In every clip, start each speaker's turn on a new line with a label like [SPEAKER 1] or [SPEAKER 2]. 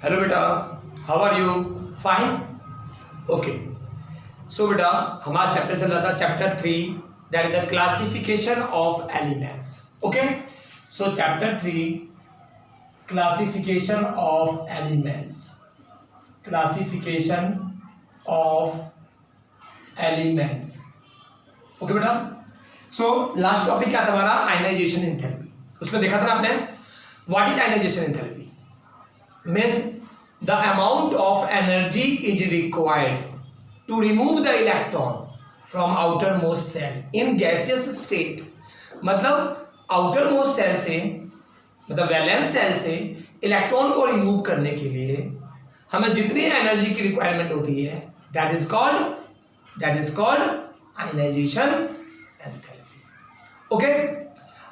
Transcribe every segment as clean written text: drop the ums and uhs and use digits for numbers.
[SPEAKER 1] Hello बेटा, how are you? Fine, okay. So बेटा, हमारा चैप्टर चल रहा था chapter 3, that is the classification of elements. Okay, so chapter 3 classification of elements, classification of elements. Okay बेटा, so last topic क्या था हमारा? Ionization enthalpy. उसमें देखा था ना आपने, what is ionization enthalpy? means the amount of energy is required to remove the electron from outermost cell in gaseous state। मतलब outermost cell से, मतलब वैलेंस सेल से इलेक्ट्रॉन को रिमूव करने के लिए हमें जितनी एनर्जी की रिक्वायरमेंट होती है that is called ionisation enthalpy. Okay,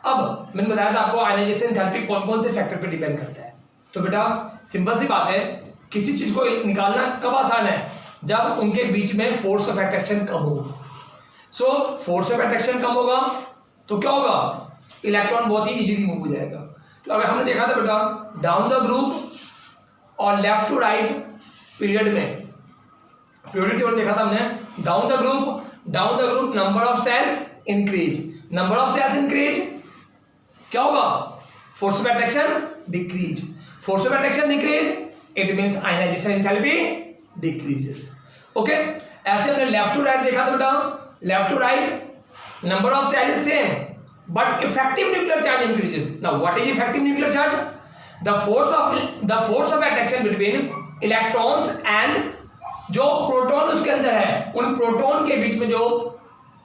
[SPEAKER 1] अब मैंने बताया था आपको आयनाइजेशन एंथैल्पी कौन कौन से फैक्टर पर डिपेंड करता है। तो बेटा सिंपल सी बात है, किसी चीज को निकालना कब आसान है? जब उनके बीच में फोर्स ऑफ अट्रैक्शन कम होगा। सो फोर्स ऑफ अट्रैक्शन कम होगा तो क्या होगा? इलेक्ट्रॉन बहुत ही इजीली मूव हो जाएगा। तो अगर हमने देखा था बेटा डाउन द ग्रुप और लेफ्ट टू राइट पीरियड में, पीरियड टेबल देखा था हमने, down the group number of shells increase, number of shells increase, क्या होगा? Force of attraction decrease, force of attraction decrease, it means ionization enthalpy decreases। okay, ऐसे हमने left to right देखा था बेटा, left to right number of shell is same but effective nuclear charge increases. Now what is effective nuclear charge? The force of attraction between electrons and जो proton उसके अंदर है, उन प्रोटॉन के बीच में जो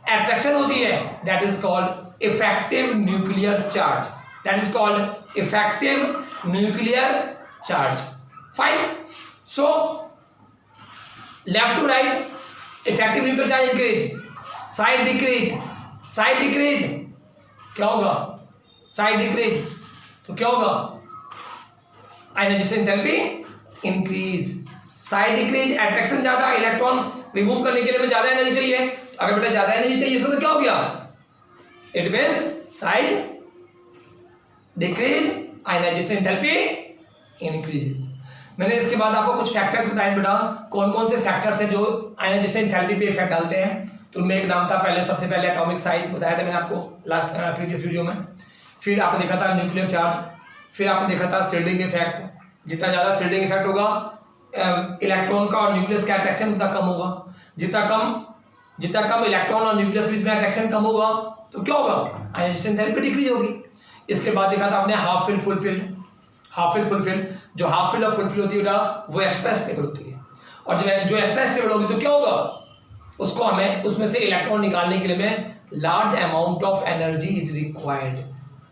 [SPEAKER 1] अट्रैक्शन होती है that is called effective nuclear charge, that is called effective nuclear charge। fine, so left to right effective nuclear charge increase, side decrease, क्या होगा? side decrease, तो क्या होगा? ionization enthalpy increase, side decrease, attraction ज्यादा, electron remove करने के लिए हमें ज्यादा एनर्जी चाहिए। अगर बेटा ज्यादा एनर्जी चाहिए तो क्या हो गया? It means size decrease, ionisation enthalpy increases. मैंने इसके बाद आपको कुछ फैक्टर्स बताए बेटा, कौन कौन से फैक्टर्स हैं जो आयनाइजेशन एंथैल्पी पे इफेक्ट डालते हैं। तो उनमें एक नाम था पहले, सबसे पहले एटॉमिक साइज बताया था मैंने आपको लास्ट प्रीवियस वीडियो में। फिर आपने देखा था न्यूक्लियर चार्ज, फिर आपने देखा था शिल्डिंग इफेक्ट। जितना ज़्यादा शिल्डिंग इफेक्ट होगा इलेक्ट्रॉन का और न्यूक्लियस का अट्रैक्शन उतना कम होगा। जितना कम इलेक्ट्रॉन और न्यूक्लियस के बीच में अट्रैक्शन कम होगा तो क्या होगा? आयनाइजेशन एंथैल्पी डिक्रीज होगी। इसके बाद देखा था आपने हाफ फिल्ड फुल फिल्ड। जो हाफ फिल्ड और फुल फिल्ड होती है बेटा वो एक्स्ट्रा स्टेबल होती है, और जो एक्स्ट्रा स्टेबल होगी तो क्या होगा? उसको हमें उसमें से इलेक्ट्रॉन निकालने के लिए में large amount of energy is required,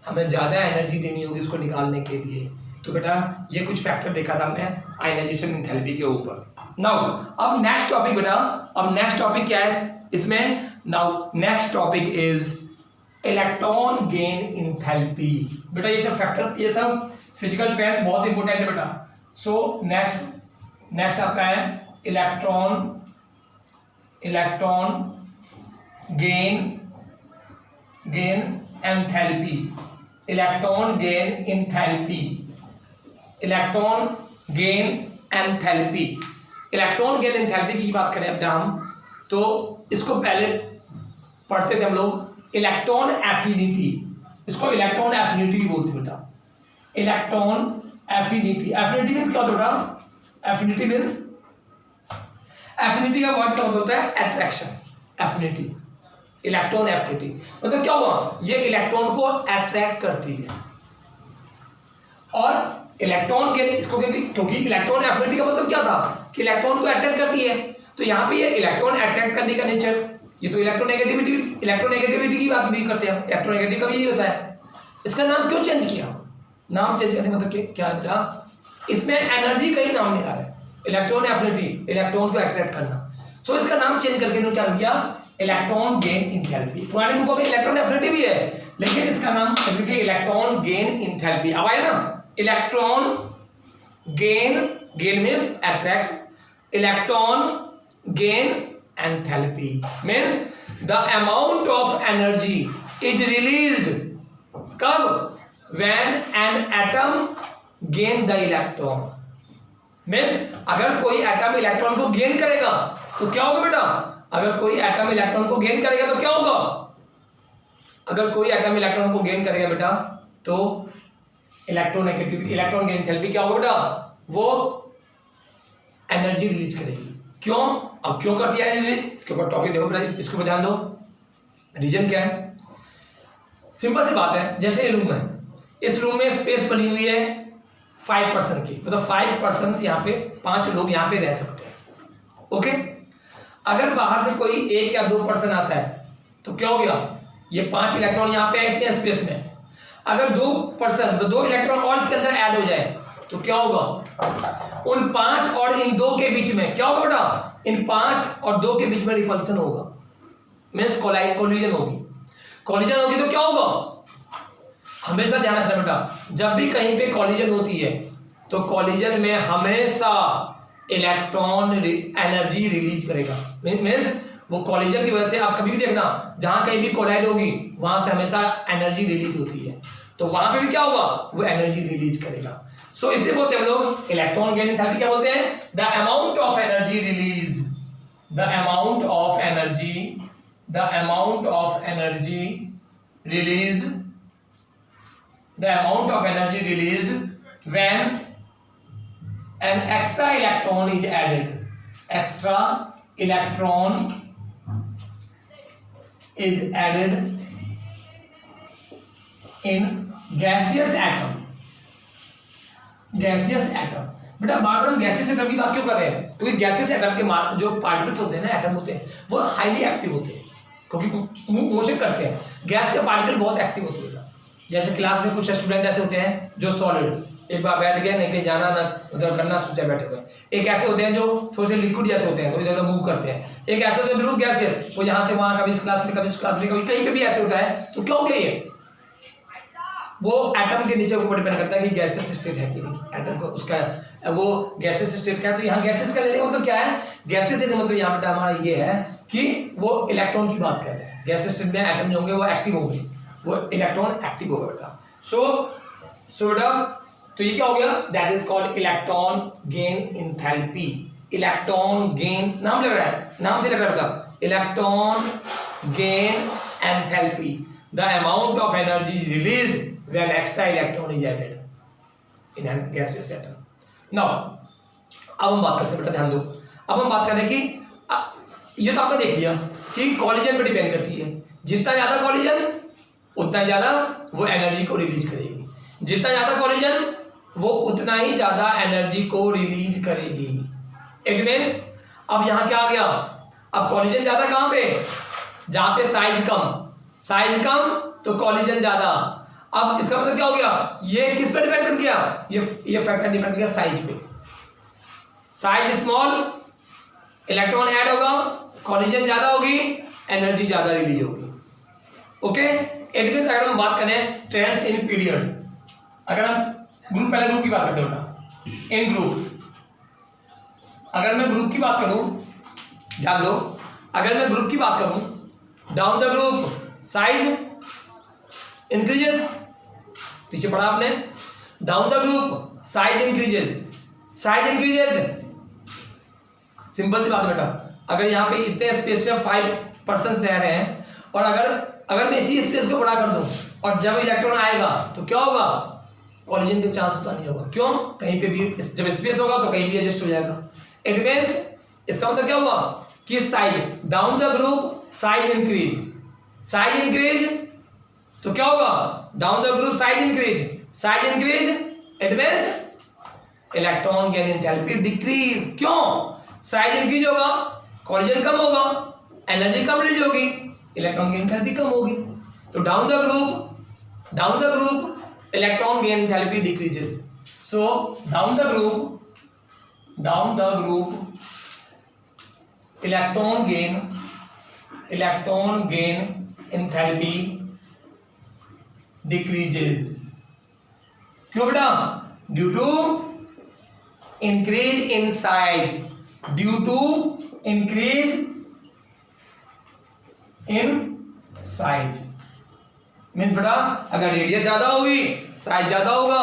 [SPEAKER 1] हमें ज़्यादा एनर्जी देनी होगी उसको निकालने के लिए। तो बेटा ये कुछ फैक्टर देखा था हमने आयनाइजेशन एंथैल्पी के ऊपर। नाउ अब नेक्स्ट टॉपिक बेटा, अब नेक्स्ट टॉपिक क्या है इसमें? Now next topic is electron gain enthalpy. बेटा ये सब फैक्टर, ये सब फिजिकल ट्रेंड्स बहुत इंपॉर्टेंट है बेटा। सो नेक्स्ट आपका है electron gain enthalpy, electron gain enthalpy. Electron gain enthalpy की बात करें अपने हम, तो इसको पहले पढ़ते थे हम लोग इलेक्ट्रॉन एफिनिटी। इसको इलेक्ट्रॉन एफिनिटी बोलते हैं बेटा, इलेक्ट्रॉन एफिनिटी। एफिनिटी मींस क्या होता है बेटा? एफिनिटी का वर्ड क्या होता है? अट्रैक्शन। एफिनिटी, इलेक्ट्रॉन एफिनिटी मतलब क्या हुआ? ये इलेक्ट्रॉन को अट्रैक्ट करती है। और इलेक्ट्रॉन के इसको क्योंकि इलेक्ट्रॉन एफिनिटी का मतलब क्या था कि इलेक्ट्रॉन को अट्रैक्ट करती है, तो यहाँ पे ये इलेक्ट्रॉन अट्रैक्ट करने का नेचर, ये तो इलेक्ट्रोनेगेटिविटी की बात भी करते हैं। इलेक्ट्रोनेगेटिव का भी यही होता है। इसका नाम क्यों चेंज किया? नाम चेंज करने मतलब क्या था? इसमें एनर्जी का ही नाम नहीं आ रहा है, इलेक्ट्रॉन एफिनिटी, इलेक्ट्रॉन को अट्रैक्ट करना। सो इसका नाम चेंज करके इन्होंने क्या किया? Electron gain enthalpy. पुराने बुकों में इलेक्ट्रॉन एफिनिटी भी है, लेकिन इसका नाम इलेक्ट्रॉन गेन इंथैल्पी। अब आया ना, electron gain means attract, electron gain enthalpy means the amount of energy is released कब? when an atom gain the electron, means अगर कोई एटम इलेक्ट्रॉन को गेन करेगा तो क्या होगा बेटा, अगर कोई एटम इलेक्ट्रॉन को गेन करेगा तो क्या होगा, अगर कोई एटम इलेक्ट्रॉन को गेन करेगा बेटा तो इलेक्ट्रोनेगेटिविटी, इलेक्ट्रॉन गेन एंथैल्पी क्या होगा बेटा, वो एनर्जी रिलीज करेगी। क्यों, अब क्यों करती है रिलीज, इसके ऊपर टॉपिक देखो बेटा, इसके ऊपर ध्यान दो। रीजन क्या है, सिंपल सी बात है, जैसे ये रूम है, इस रूम में स्पेस बनी हुई है 5 पर्सन की, मतलब 5 पर्सन यहाँ पे 5 लोग यहाँ पे रह सकते हैं। ओके, अगर बाहर से कोई 1 या 2 पर्सन आता है तो क्या हो गया, ये 5 इलेक्ट्रॉन यहाँ पे इतने स्पेस में, अगर 2 पर्सन तो 2 इलेक्ट्रॉन और इसके अंदर ऐड हो जाए तो क्या होगा, उन 5 और इन 2 के बीच में क्या होगा बेटा, इन 5 और 2 के बीच में रिपल्सन होगा, मीन्स कोलिजन होगी। कोलिजन होगी तो क्या होगा, हमेशा ध्यान रखना बेटा, जब भी कहीं पे कोलिजन होती है तो कोलिजन में हमेशा इलेक्ट्रॉन एनर्जी रिलीज करेगा। मीन्स वो कोलिजन की वजह से आप कभी भी देखना, जहां कहीं भी कोलाइड होगी वहां से हमेशा एनर्जी रिलीज होती है, तो वहां पे भी क्या होगा, वो एनर्जी रिलीज करेगा। सो इसलिए बोलते हैं हम लोग इलेक्ट्रॉन गेन एंथैल्पी क्या बोलते हैं, the amount of energy release, the amount of energy, the amount of energy release, the amount of energy release when an extra electron is added, extra electron is added in gaseous atom, gaseous atom। बेटा बार बार हम gaseous atom की बात क्यों कर रहे हैं, क्योंकि gaseous atom के जो पार्टिकल्स होते हैं ना, एटम होते हैं, वो हाईली एक्टिव होते हैं, क्योंकि मोशन करते हैं। गैस के पार्टिकल बहुत एक्टिव होते हैं, जैसे क्लास में कुछ स्टूडेंट ऐसे होते हैं जो सॉलिड, एक बार बैठ गए, नहीं कहीं जाना ना उधर करना, चुपचाप बैठे हुए। एक ऐसे होते हैं जो थोड़े से लिक्विड जैसे होते हैं, तो इधर उधर मूव करते हैं। एक ऐसे होते हैं बिल्कुल गैसियस, वो यहाँ से वहाँ, कभी इस क्लास में कभी उस क्लास में, कभी कहीं पे भी ऐसे होता है। तो क्या हो गया, ये वो एटम के नीचे ऊपर डिपेंड करता है कि गैसियस स्टेट है कि नहीं, एटम को उसका वो गैसियस स्टेट क्या है। तो यहाँ गैसियस का लेने का मतलब क्या है, गैसियस लेने मतलब यहाँ पे हमारा ये है कि वो इलेक्ट्रॉन की बात कर रहे हैं। गैसियस स्टेट में एटम जो होंगे वो एक्टिव होंगे, वो इलेक्ट्रॉन एक्टिव होगा बेटा। सो बेटा तो ये क्या हो गया, that is called electron gain enthalpy. Electron gain नाम लग रहा है, नाम से लग रहा है बेटा, electron gain enthalpy, the amount of energy released when extra electron is added in an gaseous atom. Now अब हम बात करते हैं बेटा, ध्यान दो, अब हम बात कर रहे हैं कि ये तो आपने देख लिया कि कॉलिजन पे डिपेंड करती है, जितना ज्यादा कॉलिजन उतना ज्यादा वो एनर्जी को रिलीज करेगी, जितना ज्यादा कॉलिजन वो उतना ही ज्यादा एनर्जी को रिलीज करेगी। इट मींस अब यहां क्या आ गया, अब कॉलिजन ज्यादा कहां पे, जहां पे साइज कम, साइज कम तो कॉलिजन ज्यादा। अब इसका मतलब क्या हो गया, ये किस पे डिपेंड कर गया, ये फैक्टर डिपेंड कर गया साइज पे। साइज स्मॉल, इलेक्ट्रॉन ऐड होगा, कॉलिजन ज्यादा होगी, एनर्जी ज्यादा रिलीज होगी। ओके, इट मींस अगर हम बात करें ट्रेंड्स इन पीरियड, अगर हम ग्रुप, पहले ग्रुप की बात करते हैं बेटा, इन ग्रुप, अगर मैं ग्रुप की बात करूं, ध्यान दो, अगर मैं ग्रुप की बात करूं, down the group size increases, पीछे पढ़ा आपने, down the group size increases, size increases. Simple सी बात है बेटा, अगर यहाँ पे इतने स्पेस में 5 पर्सन रह रहे हैं, और अगर मैं इसी स्पेस को बड़ा कर दूं और जब इलेक्ट्रॉन आएगा तो क्या होगा, कॉलिजन के चांस उतना नहीं होगा। क्यों, कहीं पे भी जब स्पेस होगा तो कहीं भी एडजस्ट हो जाएगा। इट मींस इसका मतलब क्या हुआ कि size down the group size increase, size increase तो क्या होगा, down the group size increase, size increase it means electron gain enthalpy decrease. क्यों, साइज इंक्रीज होगा, कॉलिजन कम होगा, एनर्जी कम रिलीज होगी, इलेक्ट्रॉन गेन एंथैल्पी कम होगी। तो down the group electron gain enthalpy decreases. So down the group electron gain enthalpy decreases. क्यों बेटा, due to increase in size, due to increase in size. Means बेटा अगर radius ज्यादा होगी, size ज्यादा होगा,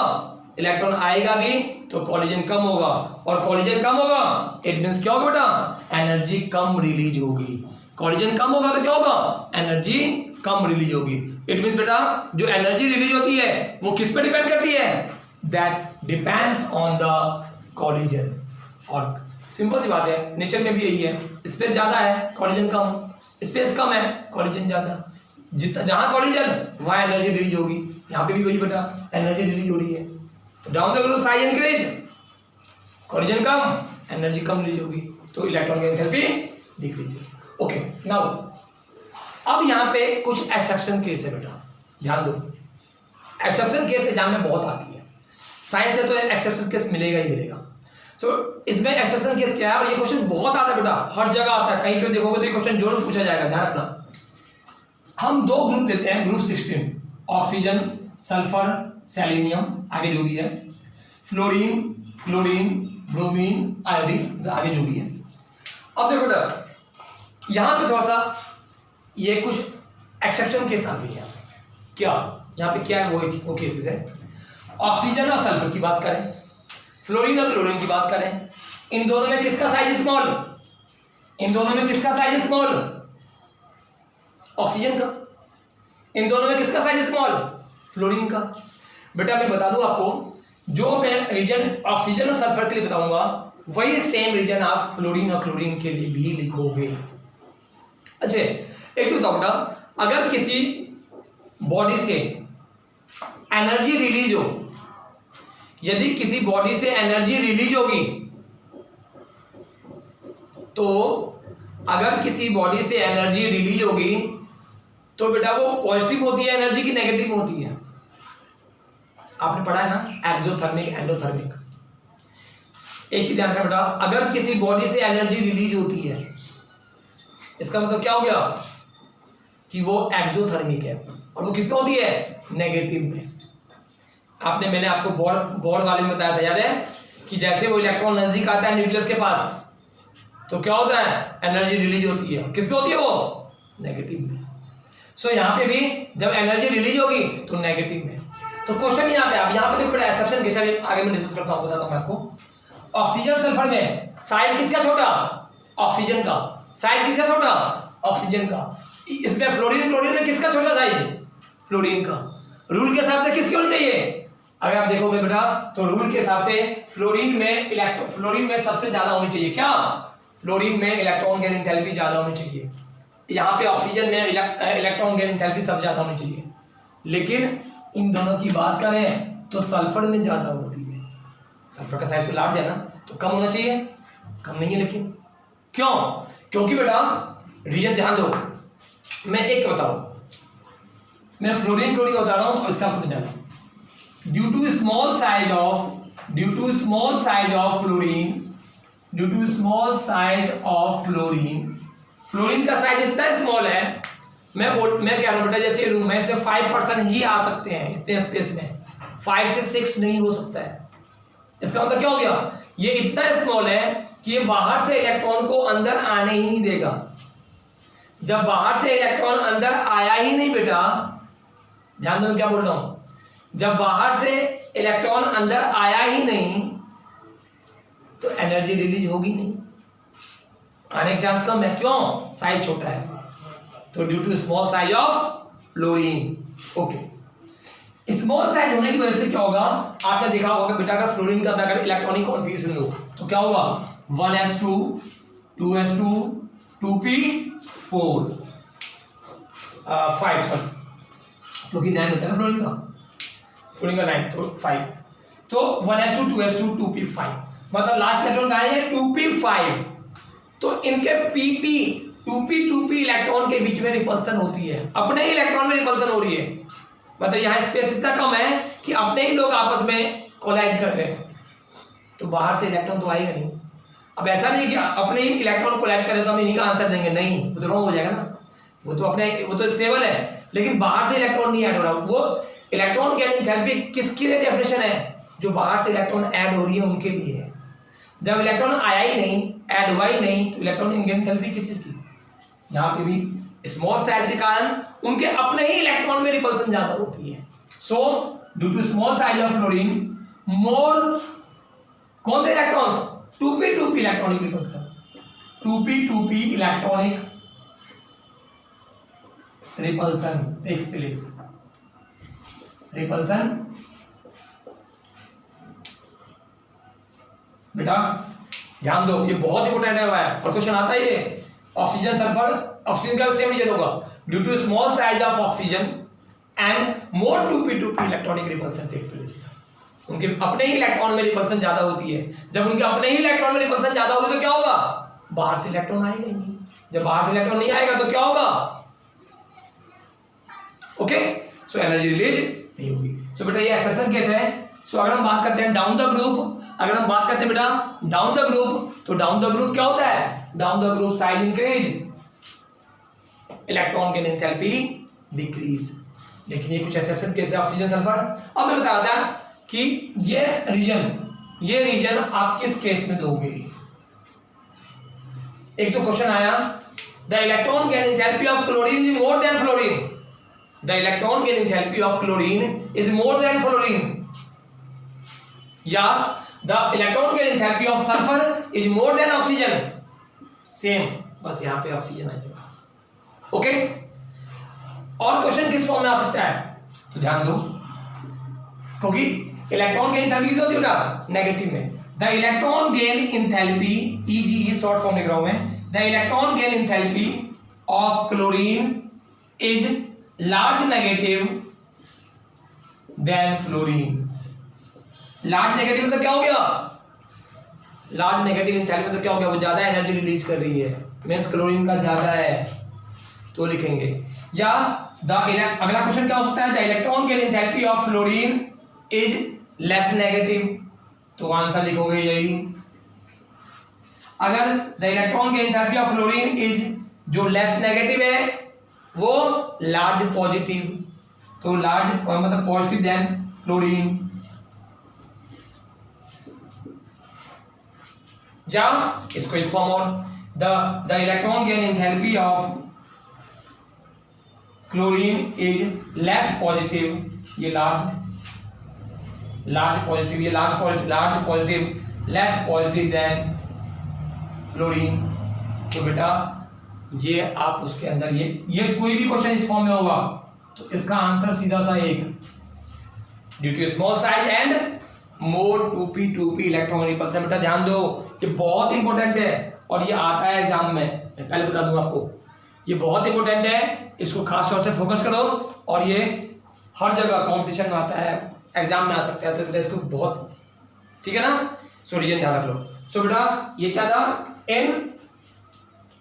[SPEAKER 1] इलेक्ट्रॉन आएगा भी तो कॉलिजन कम होगा, और कॉलिजन कम होगा इट मींस क्या होगा बेटा, एनर्जी कम रिलीज होगी। कॉलिजन कम होगा तो क्या होगा, एनर्जी कम रिलीज होगी। इट मींस बेटा जो एनर्जी रिलीज होती है वो किस पे डिपेंड करती है, that's depends on the collision. और सिंपल सी बात है, नेचर में भी यही है, स्पेस ज्यादा है कॉलिजन कम, स्पेस कम है कॉलिजन ज्यादा। जितना जहां कॉलिजन वहां एनर्जी रिलीज होगी, यहाँ पे भी वही बेटा एनर्जी रिलीज हो रही है। तो down the group size increase, collision come energy come release होगी, तो इलेक्ट्रॉन की एंथैल्पी डिक्रीज। ओके नाउ अब यहाँ पे कुछ एक्सेप्शन केस है बेटा, ध्यान दो। एक्सेप्शन केस एग्जाम में बहुत आती है, साइंस है तो एक्सेप्शन केस मिलेगा ही मिलेगा। तो इसमें एक्सेप्शन केस क्या है, और ये क्वेश्चन बहुत आता है बेटा, हर जगह आता है, कहीं पे देखोगे तो ये क्वेश्चन जरूर पूछा जाएगा, ध्यान रखना। हम दो ग्रुप लेते हैं, ग्रुप 16, ऑक्सीजन, सल्फर, सेलेनियम, आगे जो भी है, फ्लोरीन, क्लोरीन, ब्रोमीन, आयोडीन, आगे जो भी है। अब देखो बेटा यहां पे थोड़ा सा ये कुछ एक्सेप्शन केस आ गई है। क्या यहाँ पे क्या है, वो केसेस है। ऑक्सीजन और सल्फर की बात करें, फ्लोरीन और क्लोरीन की बात करें, इन दोनों में किसका साइज स्मॉल, इन दोनों में किसका साइज स्मॉल, ऑक्सीजन का। इन दोनों में किसका साइज स्मॉल, फ्लोरीन का। बेटा मैं बता दूं आपको, जो मैं रीजन ऑक्सीजन और सल्फर के लिए बताऊंगा वही सेम रीजन आप फ्लोरीन और क्लोरीन के लिए भी लिखोगे। अच्छा एक बताओ बेटा, अगर किसी बॉडी से एनर्जी रिलीज हो, यदि किसी बॉडी से एनर्जी रिलीज होगी, तो अगर किसी बॉडी से एनर्जी रिलीज होगी तो बेटा वो पॉजिटिव होती है एनर्जी की नेगेटिव होती है। आपने पढ़ा है ना एक्सोथर्मिक एंडोथर्मिक। एक चीज ध्यान रखना बेटा, अगर किसी बॉडी से एनर्जी रिलीज होती है इसका मतलब क्या हो गया कि वो एक्सोथर्मिक है, और वो किसमें होती है, नेगेटिव में। मैंने आपको बोर्ड वाले में बताया था, याद है कि जैसे वो इलेक्ट्रॉन नजदीक आता है न्यूक्लियस के पास तो क्या होता है, एनर्जी रिलीज होती है, किसमें होती है वो, नेगेटिव में। सो यहाँ पे भी जब एनर्जी रिलीज होगी तो नेगेटिव में। तो क्वेश्चन यहाँ पे, अब यहाँ पे देखो बड़ा एक्सेप्शन कैसा आगे मैं डिस्कस करता हूँ, बताता हूँ आपको। ऑक्सीजन सल्फर में साइज किसका छोटा, ऑक्सीजन का। साइज किसका छोटा, ऑक्सीजन का। इसमें फ्लोरीन क्लोरीन में किसका छोटा साइज, फ्लोरीन का। रूल के हिसाब से किसकी होनी चाहिए, अगर आप देखोगे बेटा तो रूल के हिसाब से फ्लोरीन में सबसे ज्यादा होनी चाहिए, क्या, फ्लोरीन में इलेक्ट्रॉन गेन एंथैल्पी ज्यादा होनी चाहिए। यहाँ पे ऑक्सीजन में इलेक्ट्रॉन गेन एंथैल्पी सब ज्यादा होनी चाहिए। लेकिन इन दोनों की बात करें तो सल्फर में ज्यादा होती है। सल्फर का साइज तो लार्ज है ना, तो कम होना चाहिए, कम नहीं है। लेकिन क्यों, क्योंकि बेटा रीजन ध्यान दो, मैं एक बताऊं, मैं फ्लोरीन क्लोरीन बता रहा हूं, इसका समझ जाना। Due to small size of fluorine का साइज इतना स्मॉल है, मैं कह रहा हूं बेटा जैसे रूम है इसमें 5% ही आ सकते हैं इतने स्पेस में, 5 से 6 नहीं हो सकता है। इसका मतलब क्या हो गया, ये इतना स्मॉल है कि ये बाहर से इलेक्ट्रॉन को अंदर आने ही नहीं देगा। जब बाहर से इलेक्ट्रॉन अंदर आया ही नहीं बेटा, ध्यान दो मैं क्या बोल रहा हूं, जब बाहर से इलेक्ट्रॉन अंदर आया ही नहीं तो एनर्जी रिलीज होगी नहीं, आने के चांस कम है। क्यों, साइज छोटा है। तो due to small size of fluorine. Okay, small size होने की वजह से क्या होगा, आपने देखा होगा कि बेटा अगर फ्लोरीन का अगर इलेक्ट्रॉनिक कॉन्फिगरेशन लो तो क्या होगा, 1s2 2s2 2p4 5 सॉरी, क्योंकि 9 होता है ना फ्लोरीन का 9 तो 5, तो 1s2 2s2 2p5 मतलब लास्ट इलेक्ट्रॉन कहाँ है, 2p5। तो इनके pp 2p इलेक्ट्रॉन के बीच में रिपल्सन होती है, अपने ही इलेक्ट्रॉन में रिपल्सन हो रही है। मतलब यहाँ स्पेस इतना कम है कि अपने ही लोग आपस में कोलाइड कर रहे हैं, तो बाहर से इलेक्ट्रॉन तो आएगा नहीं। अब ऐसा नहीं कि अपने ही इलेक्ट्रॉन कोलाइड करें तो हम इन्हीं का आंसर देंगे, नहीं, वो तो रॉन्ग हो जाएगा ना। वो तो स्टेबल है, लेकिन बाहर से इलेक्ट्रॉन नहीं ऐड हो रहा। वो इलेक्ट्रॉन गेन एंथैल्पी किसकी लिए डेफिनेशन है, जो बाहर से इलेक्ट्रॉन ऐड हो रही है उनके लिए है। जब इलेक्ट्रॉन आया ही नहीं, ऐड हुआ ही नहीं, तो इलेक्ट्रॉन गेन एंथैल्पी किस चीज की, यहाँ पे भी स्मॉल साइज के कारण उनके अपने ही इलेक्ट्रॉन में रिपल्सन ज्यादा होती है। So due to small size of fluorine कौन से electrons? 2p2p electronic repulsion, 2p2p electronic repulsion takes place. Repulsion बेटा ध्यान दो, ये बहुत इंपॉर्टेंट है और क्वेश्चन आता है ये। ऑक्सीजन सल्फर, ऑक्सीजन का सेम रीजन होगा, due to small size of oxygen and more 2p2p electronic repulsion take place. उनके अपने ही इलेक्ट्रॉन में रिपल्सन ज्यादा होती है। जब उनके अपने ही इलेक्ट्रॉन में रिपल्सन ज्यादा होगी तो क्या होगा? बाहर से इलेक्ट्रॉन आएगा ही नहीं। जब बाहर से इलेक्ट्रॉन नहीं आएगा तो क्या होगा? ओके, सो एनर्जी रिलीज नहीं होगी। सो बेटा ये एक्सेप्शन केस है। सो अगर हम बात करते हैं डाउन द ग्रुप, अगर हम बात करते हैं बेटा डाउन द ग्रुप, तो डाउन द ग्रुप क्या होता है? Down the group size increase, electron gain enthalpy decrease. लेकिन ये कुछ एक्सेप्शन केस है ऑक्सीजन सल्फर। अब मैं बता रहा था कि ये रीजन आप किस केस में दोगे। एक तो क्वेश्चन आया, the electron gain enthalpy of chlorine is more than fluorine. The electron gain enthalpy of chlorine is more than fluorine, या the electron gain enthalpy of sulphur is more than oxygen. Same, बस यहां पे oxygen आएगा। Okay, और question किस form में आ सकता है तो ध्यान दो, क्योंकि इलेक्ट्रॉन गेन एंथैल्पी किस होती है बेटा? नेगेटिव में। The electron gain enthalpy EG short form लिख रहा हूं मैं, the electron gain enthalpy of chlorine is large negative than fluorine. Large negative मतलब क्या हो गया? लार्ज नेगेटिव एंथैल्पी मतलब क्या हो गया? वो ज्यादा एनर्जी रिलीज कर रही है, मींस क्लोरीन का ज्यादा है, तो लिखेंगे। या अगला क्वेश्चन क्या हो सकता है? The electron gain enthalpy of fluorine is less negative, तो आंसर लिखोगे यही। अगर the electron gain enthalpy of fluorine is, जो लेस नेगेटिव है वो लार्ज पॉजिटिव, तो लार्ज मतलब पॉजिटिव देन फ्लोरीन। या इसको एक फॉर्म और, the electron gain enthalpy of chlorine is less positive, ये लार्ज पॉजिटिव, ये large positive less positive then fluorine. तो बेटा ये आप उसके अंदर ये कोई भी क्वेश्चन इस फॉर्म में होगा तो इसका आंसर सीधा सा एक, due to small size and more 2p2p electron repulsion. बेटा ध्यान दो, ये बहुत इंपॉर्टेंट है और ये आता है एग्जाम में, मैं पहले बता दूं आपको, ये बहुत इंपॉर्टेंट है, इसको खास तौर से फोकस करो। और ये हर जगह कंपटीशन में आता है, एग्जाम में आ सकता है, तो बेटा इसको बहुत, ठीक है ना। सो रीजन ध्यान रख लो। सो बेटा ये क्या था?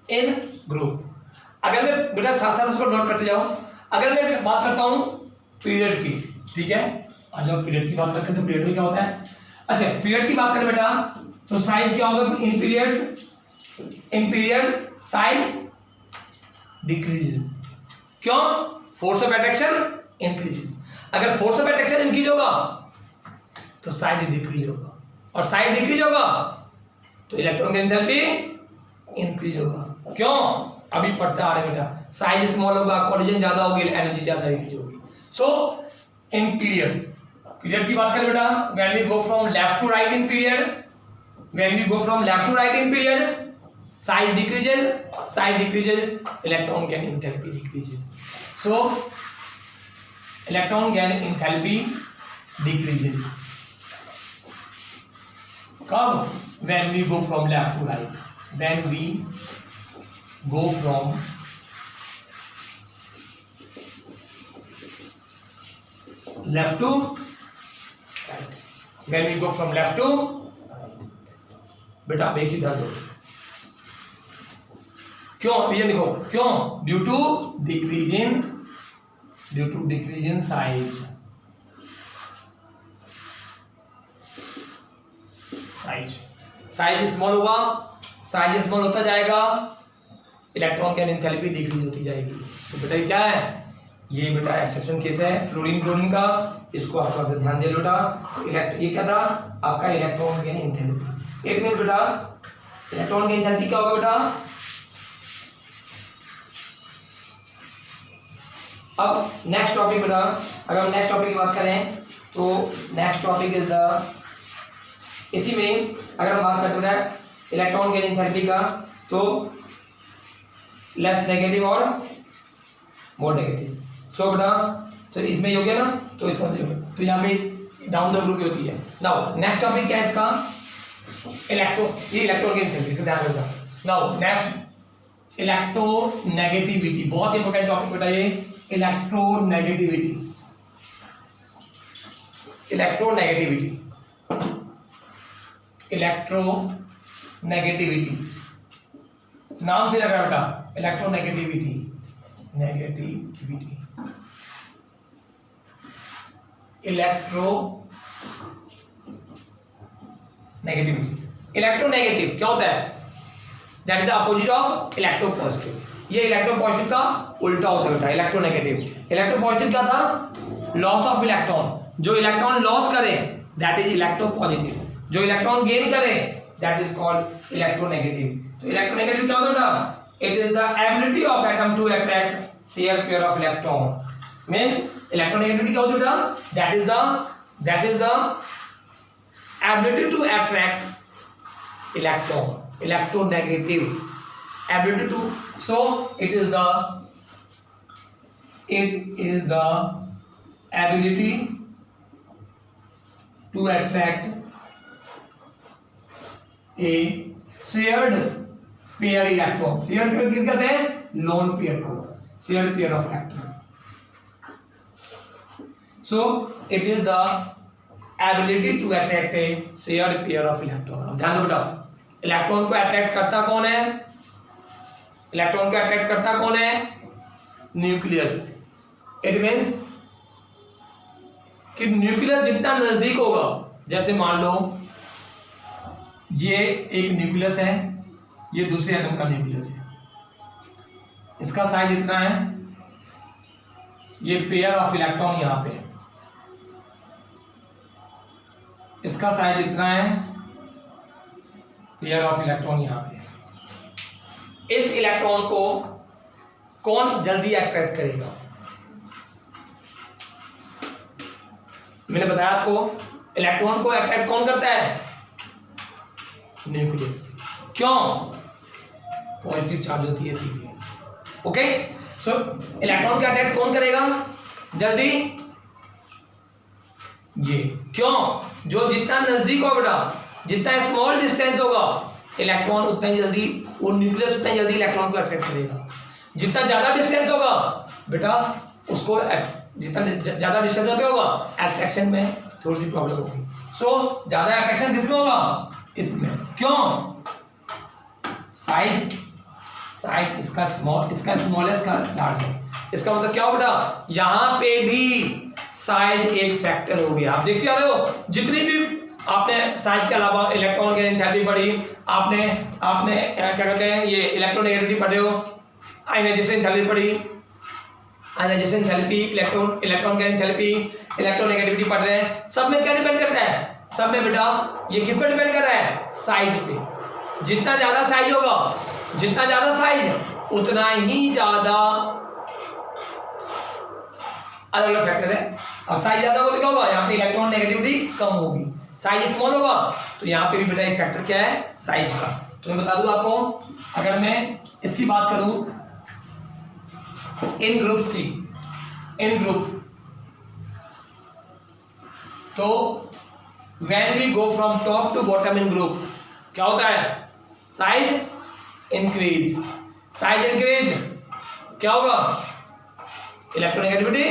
[SPEAKER 1] इन ग्रुप। अगर मैं बेटा साथ साथ उसको नोट करते जाओ। अगर मैं बात करता हूं पीरियड की, ठीक है, आज हम पीरियड की बात करते हैं तो पीरियड में क्या होता है? अच्छा, पीरियड की बात करें बेटा तो साइज क्या होगा? In period size decreases. क्यों? Force of attraction increases. अगर फोर्स ऑफ अट्रैक्शन इंक्रीज होगा तो साइज डिक्रीज होगा, और साइज डिक्रीज होगा तो इलेक्ट्रॉन गेन एंथैल्पी इंक्रीज होगा। क्यों? अभी पढ़ते आ रहे बेटा, साइज स्मॉल होगा, कोलिजन ज्यादा होगी, एनर्जी ज्यादा रिलीज होगी। सो इन पीरियड्स, पीरियड की बात करें बेटा, when we go from left to right in period, when we go from left to right in period, size decreases, electron gain enthalpy decreases. So electron gain enthalpy decreases कब? when we go from left to right, when we go from left to right, when we go from left to right। बेटा आप एक चीज ध्यान दो, क्यों? Reason लिखो, क्यों? Due to decrease in size small होगा, साइज स्मॉल होता जाएगा, इलेक्ट्रॉन गेन एंथैल्पी डिक्रीज होती जाएगी। तो बेटा ये क्या है? ये बेटा एक्सेप्शन केस है फ्लोरीन क्लोरीन का, इसको आप थोड़ा सा ध्यान दे बेटा। ये क्या था आपका? Electron gain enthalpy. It means बेटा इलेक्ट्रॉन गेन एंथैल्पी क्या होगा बेटा? अब नेक्स्ट टॉपिक बेटा, अगर हम नेक्स्ट टॉपिक की बात करें तो नेक्स्ट टॉपिक इज द इसी में अगर हम बात करते हैं इलेक्ट्रॉन गेन एंथैल्पी का, तो लेस नेगेटिव और मोर नेगेटिव। सो बेटा तो इसमें ये हो गया ना, तो इसमें तो यहाँ पे डाउन द ग्रुप होती है। नाउ नेक्स्ट टॉपिक क्या है इसका, ये इलेक्ट्रॉन गेन एंथैल्पी, इसको ध्यान रखना। नाउ नेक्स्ट इलेक्ट्रोनेगेटिविटी, बहुत इंपॉर्टेंट टॉपिक बेटा ये, इलेक्ट्रोनेगेटिविटी। इलेक्ट्रोनेगेटिविटी नाम से लग रहा है बेटा, इलेक्ट्रोनेगेटिविटी, नेगेटिविटी, इलेक्ट्रोनेगेटिव क्या होता है, that is the opposite of electropositive. ये इलेक्ट्रोपॉजिटिव का उल्टा होता है बेटा, इलेक्ट्रोनेगेटिव। इलेक्ट्रोपॉजिटिव क्या था, लॉस ऑफ इलेक्ट्रॉन, जो इलेक्ट्रॉन लॉस करे दैट इज इलेक्ट्रोपॉजिटिव, जो इलेक्ट्रॉन गेन करे दैट इज कॉल्ड इलेक्ट्रोनेगेटिव। तो इलेक्ट्रोनेगेटिव क्या होता है, it is the ability of atom to attract share pair of electron. Means electronegativity क्या होती है बेटा, that is the ability to attract electron, electronegative ability to, so it is the ability to attract a shared pair electron। shared pair किस कहते हैं, lone pair को, shared pair of electron। so it is the ability to attract a shared pair of electron। अब ध्यान दो बेटा, electron को attract करता कौन है, इलेक्ट्रॉन को अट्रैक्ट करता कौन है, न्यूक्लियस। इट मींस कि न्यूक्लियस जितना नजदीक होगा, जैसे मान लो ये एक न्यूक्लियस है, ये दूसरे एटम का न्यूक्लियस है, इसका साइज इतना है, ये पेयर ऑफ इलेक्ट्रॉन यहां पे है, इसका साइज इतना है, पेयर ऑफ इलेक्ट्रॉन यहां पे। इस इलेक्ट्रॉन को कौन जल्दी अट्रैक्ट करेगा, मैंने बताया आपको इलेक्ट्रॉन को अट्रैक्ट कौन करता है, न्यूक्लियस। क्यों, पॉजिटिव चार्ज होती है इसीलिए। ओके, सो इलेक्ट्रॉन को अट्रैक्ट कौन करेगा जल्दी, ये। क्यों, जो जितना नजदीक होगा बेटा, जितना स्मॉल डिस्टेंस होगा, इलेक्ट्रॉन उतना ही जल्दी, वो न्यूक्लियस उतना ही जल्दी इलेक्ट्रॉन को अट्रैक्ट करेगा। जितना ज्यादा डिस्टेंस होगा बेटा, उसको जितना ज्यादा डिस्टेंस होगा, अट्रैक्शन में थोड़ी सी प्रॉब्लम होगी। सो ज्यादा अट्रैक्शन किसमें होगा, इसमें। क्यों, साइज इसका स्मॉल, इसका स्मॉलेस्ट का लार्ज है। इसका मतलब क्या हो बेटा, यहां पे भी साइज एक फैक्टर हो गया। आप देखते आ रहे हो, जितनी भी आपने साइज के अलावा इलेक्ट्रॉन गेन एंथैल्पी पढ़ी, आपने क्या कहते हैं, ये इलेक्ट्रोनेगेटिविटी पढ़े हो, आयनाइजेशन एंथैल्पी पढ़ी, ionization enthalpy, electron gain enthalpy, electronegativity पढ़ रहे हैं। सब में क्या डिपेंड करता है, सब में बेटा ये किस पर डिपेंड कर रहा है, साइज पे। जितना ज्यादा साइज होगा, जितना ज्यादा साइज उतना ही ज्यादा अलग अलग फैक्टर है। और साइज ज्यादा होगा तो क्या होगा, यहाँ पे इलेक्ट्रॉन नेगेटिविटी कम होगी। साइज स्मॉल होगा तो यहाँ पे भी बेटा एक फैक्टर क्या है, साइज का। तो मैं बता दूं आपको, अगर मैं इसकी बात करूं इन ग्रुप्स की, इन ग्रुप, तो when we go from top to bottom in group क्या होता है, साइज इंक्रीज। साइज इंक्रीज क्या होगा, electronegativity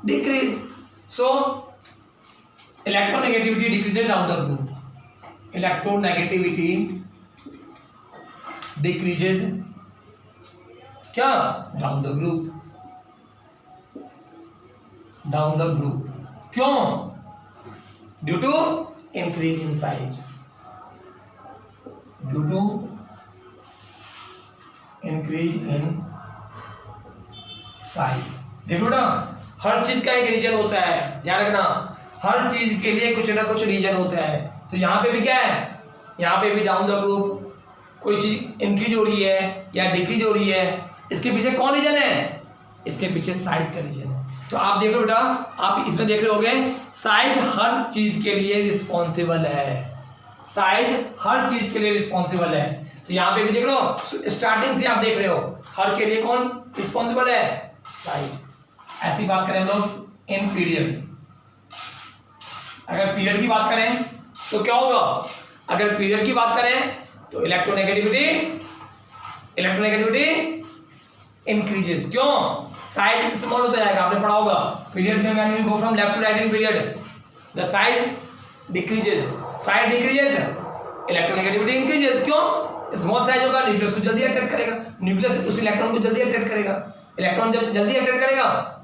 [SPEAKER 1] decrease. So electronegativity decreases down the group, electronegativity decreases क्या, down the group, down the group. क्यों, due to increase in size, due to increase in size. देखो ना, हर चीज का एक रीजन होता है, ध्यान रखना, हर चीज के लिए कुछ ना कुछ रीजन होता है। तो यहाँ पे भी क्या है, यहाँ पे भी डाउन द ग्रुप कोई चीज इंक्रीज हो रही है या डिक्रीज हो रही है, इसके पीछे कौन रीजन है, इसके पीछे साइज का रीजन है। तो आप देख रहे हो बेटा, आप इसमें देख रहे होगे साइज हर चीज के लिए रिस्पॉन्सिबल है, साइज हर चीज के लिए रिस्पॉन्सिबल है। तो यहाँ पे भी देख लो, स्टार्टिंग से आप देख रहे हो हर के लिए कौन रिस्पॉन्सिबल है, साइज। ऐसी बात करें हम लोग इन पीरियड, अगर पीरियड की बात करें तो क्या होगा, अगर पीरियड की बात करें तो इलेक्ट्रोनेगेटिविटी इंक्रीजेस। क्यों, साइज स्मॉल होता जाएगा, आपने पढ़ा होगा पीरियड में when you go from left to right in period the size decreases, size decreases, electronegativity increases. क्यों, स्मॉल साइज होगा, न्यूक्लियस को जल्दी अट्रैक्ट करेगा, न्यूक्लियस उस इलेक्ट्रॉन को जल्दी अट्रैक्ट करेगा, इलेक्ट्रॉन जब जल्दी अट्रैक्ट करेगा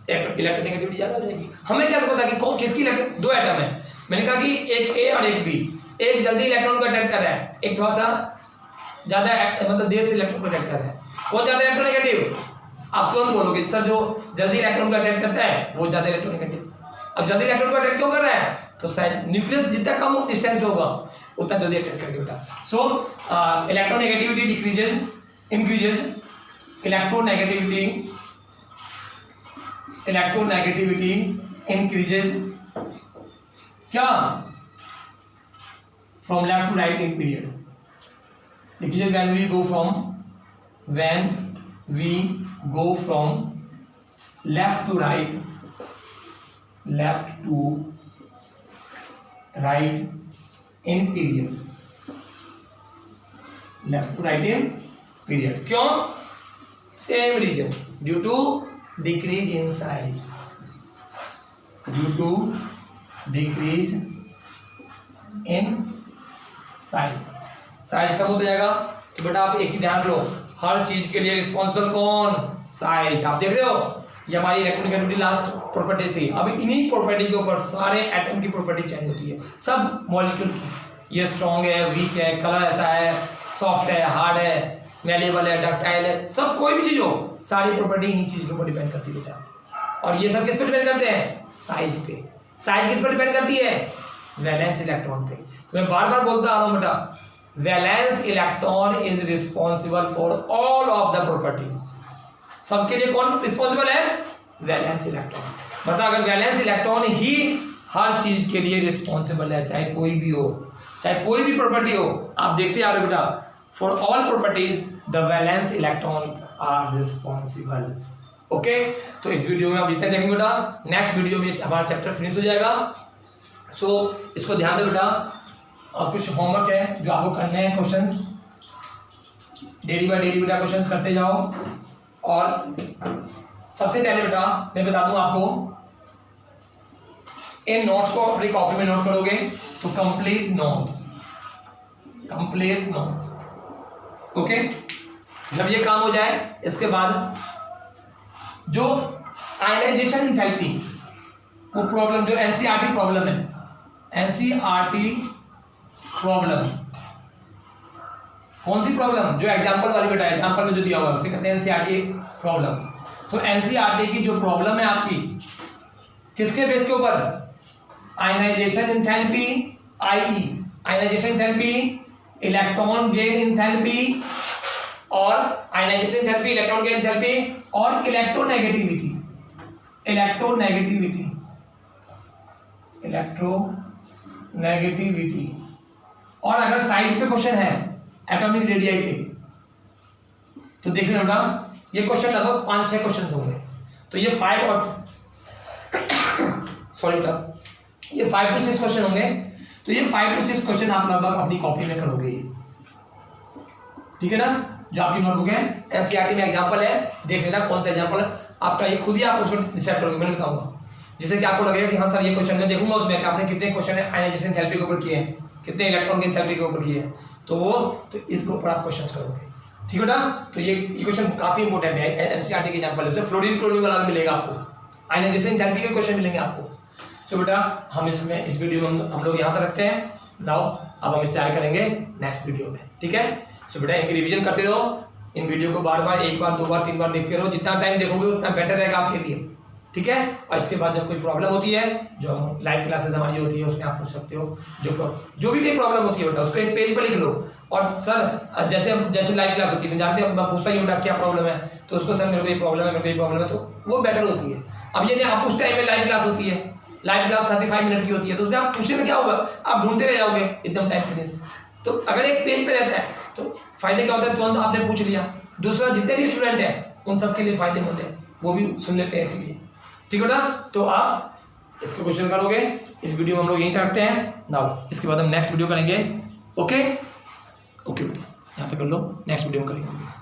[SPEAKER 1] इलेक्ट्रोनेगेटिविटी ज्यादा हो जाएगी। हमें क्या पता कि कौन किसकी इलेक्ट्रॉन, दो एटम है, मैंने कहा कि एक ए और एक बी, एक जल्दी इलेक्ट्रॉन को अट्रैक्ट कर रहा है, एक थोड़ा सा ज्यादा मतलब देर से इलेक्ट्रॉन को अट्रैक्ट कर रहा है, कौन ज्यादा इलेक्ट्रोनेगेटिव, आप तुरंत बोलोगे सर जो जल्दी इलेक्ट्रॉन को अट्रैक्ट करता है वो ज्यादा इलेक्ट्रोनेगेटिव। अब जल्दी इलेक्ट्रॉन को अट्रैक्ट क्यों कर रहा है, तो साइज न्यूक्लियस जितना कम डिस्टेंस होगा उतना जल्दी अट्रैक्ट करके बेटा। So electronegativity decreases increases, electronegativity increases क्या, from left to right in period, decreases when we go from left to right in period, क्यों, same reason, due to decrease in size, size कम होता जाएगा। तो बेटा आप एक ही ध्यान लो, हर चीज के लिए रिस्पॉन्सिबल कौन, साइज। आप देख रहे हो ये हमारी इलेक्ट्रोनेगेटिविटी लास्ट प्रॉपर्टी थी, अब इन्हीं प्रॉपर्टी के ऊपर सारे एटम की प्रॉपर्टी चेंज होती है, सब मॉलिक्यूल की, ये स्ट्रॉन्ग है, वीक है, कलर ऐसा है, सॉफ्ट है, हार्ड है, मैलेबल है, डक्टाइल है, सब कोई भी चीज हो, सारी प्रॉपर्टी इन्हीं चीज के ऊपर डिपेंड करती है बेटा। और ये सब किस पे डिपेंड करते हैं, साइज पे। साइज किस पर डिपेंड करती है, वैलेंस इलेक्ट्रॉन पे। तो मैं बार बार बोलता आ रहा हूं बेटा, valence electron is responsible for all of the properties. सबके लिए कौन रिस्पॉन्सिबल है, वैलेंस इलेक्ट्रॉन। मतलब अगर वैलेंस इलेक्ट्रॉन ही हर चीज के लिए रिस्पॉन्सिबल है, चाहे कोई भी हो, चाहे कोई भी प्रॉपर्टी हो, आप देखते आ रहे हो बेटा, for all properties the valence electrons are responsible. Okay, तो इस वीडियो में आप जितना देखेंगे बेटा, नेक्स्ट वीडियो में हमारा चैप्टर फिनिश हो जाएगा। सो इसको ध्यान दो बेटा, और कुछ होमवर्क है जो आपको करने हैं, क्वेश्चंस डेली बाय डेली बेटा क्वेश्चंस करते जाओ। और सबसे पहले बेटा मैं बता दूं आपको, इन नोट्स को अपनी कॉपी में नोट करोगे तो कंप्लीट नोट। ओके, जब ये काम हो जाए इसके बाद जो आयनाइजेशन एंथैल्पी वो प्रॉब्लम, जो एनसीईआरटी प्रॉब्लम है, एनसीईआरटी प्रॉब्लम कौन सी प्रॉब्लम, जो एग्जांपल वाली बेटा, एग्जांपल में जो दिया हुआ है उसे कहते हैं एनसीईआरटी प्रॉब्लम। तो एनसीईआरटी की जो प्रॉब्लम है आपकी, किसके बेस के ऊपर, ionization enthalpy, IE ionization enthalpy, electron gain enthalpy, और ionization enthalpy, electron gain enthalpy, और इलेक्ट्रोनेगेटिविटी। और अगर साइज पे क्वेश्चन है, एटॉमिक रेडियाई पे, तो देख लो बेटा, ये क्वेश्चन लगभग 5-6 क्वेश्चन होंगे। तो ये 5 और सॉरी बेटा, ये 5 to 6 क्वेश्चन होंगे। तो ये 5 to 6 क्वेश्चन आप लगभग अपनी कॉपी में करोगे, ठीक है ना। जो आपकी नोटबुक है, एनसीईआरटी में एग्जांपल है, देख लेना कौन सा एग्जांपल है आपका, ये खुद ही आप उसमें डिसाइड करोगे, मैंने बताऊंगा, जिससे कि आपको लगेगा कि हाँ सर ये क्वेश्चन मैं देखूंगा उसमें कि आपने कितने क्वेश्चन आयनाइजेशन एंथैल्पी के ऊपर किए हैं, कितने इलेक्ट्रॉन की एंथैल्पी के ऊपर किए हैं, तो इसके ऊपर आप क्वेश्चन करोगे, ठीक है बेटा। तो ये क्वेश्चन काफी इंपॉर्टेंट है, एनसीईआरटी के एग्जांपल है, फ्लोरीन क्लोरीन वाला मिलेगा आपको, आयनाइजेशन एंथैल्पी के क्वेश्चन मिलेंगे आपको। सो बेटा हम इसमें इस वीडियो में हम लोग यहाँ तक रखते हैं। नाउ अब हम इससे आगे करेंगे नेक्स्ट वीडियो में, ठीक है। सो बेटा इनकी रिवीजन करते रहो, इन वीडियो को बार बार 1 बार 2 बार 3 बार देखते रहो, जितना टाइम देखोगे उतना बेटर रहेगा आपके लिए, ठीक है। और इसके बाद जब कोई प्रॉब्लम होती है, जो लाइव क्लासेस हमारी होती है उसमें आप पूछ सकते हो, जो भी कोई प्रॉब्लम होती है बेटा उसको एक पेज पर लिख लो। और सर जैसे लाइव क्लास होती है, मैं जानते हैं, मैं पूछता ही बेटा क्या प्रॉब्लम है, तो उसको सर मेरे को ये प्रॉब्लम है, मेरे को ये प्रॉब्लम है, तो वो बेटर होती है। अब ये नहीं आप उस टाइम में लाइव क्लास होती है, लाइव क्लास 35 मिनट की होती है, तो उसमें आप पूछने में क्या होगा, आप ढूंढते रह जाओगे एकदम टाइम फिनिश। तो अगर एक पेज पे रहता है तो फायदे क्या होता है, तुरंत आपने पूछ लिया, दूसरा जितने भी स्टूडेंट हैं उन सबके लिए फायदेमंद है, वो भी सुन लेते हैं इसीलिए। ठीक है बेटा, तो आप इसके क्वेश्चन करोगे। इस वीडियो में हम लोग यही करते हैं नाउ, इसके बाद हम नेक्स्ट वीडियो करेंगे। ओके ओके बेटा, यहाँ तक कर लो, नेक्स्ट वीडियो में करेंगे।